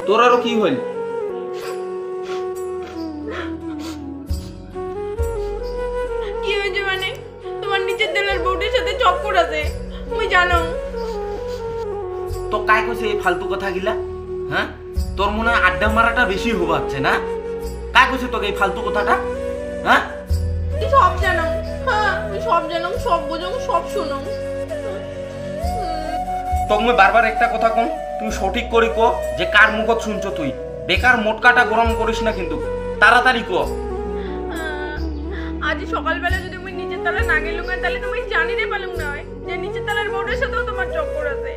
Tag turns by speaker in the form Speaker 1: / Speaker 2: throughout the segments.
Speaker 1: তোর আরো কি হইল?
Speaker 2: কি হয়েছে মানে? তোমার নিচের তলার বউটির সাথে চক্কর আছে, তুমি জানো?
Speaker 1: তো কাই কইছে এই ফালতু কথা গিলা? হ্যাঁ, তোর মনে হয় আড্ডা মারাটা বেশি হবাচ্ছে না? কাই কইছে তোকে এই ফালতু কথাটা? হ্যাঁ,
Speaker 2: তুই সব জানো। হ্যাঁ, তুই সব জানো, সব বুঝো, সব শুনো।
Speaker 1: তোকে বারবার একটা কথা কম, তুই সঠিক করি ক যে কার মুখত শুনছো তুই। বেকার মোটকাটা গরম করিস না কিন্তু, তাড়াতাড়ি ক।
Speaker 2: আজ সকালবেলা যদি তুমি নিচের তলা না গেলুম তাহলে তুমি জানিতে পারলুম না যে নিচের তলার বউটার সাথেও তোমার চক্কর আছে।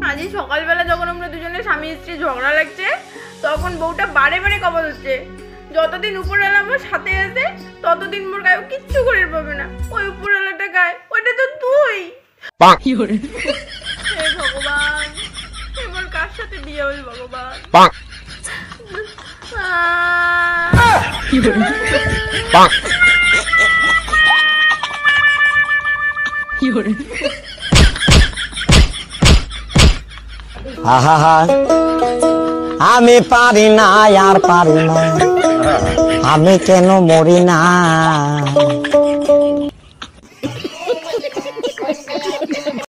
Speaker 2: আজ সকালবেলা যখন আমরা দুজনে স্বামী স্ত্রী ঝগড়া লাগছে, তখন বউটা বারে বারে কথা বলছে, যতদিন উপরওয়ালা আমার সাথে আছে ততদিন মোর গায়ে কিচ্ছু করে পাবে না। ওই উপরওয়ালাটা গায়ে, ওইটা তো তুই। হে ভগবান, এবার কার সাথে বিয়ে হল ভগবান?
Speaker 3: আমি পারি না, আর পারি না, আমি কেন মরি না।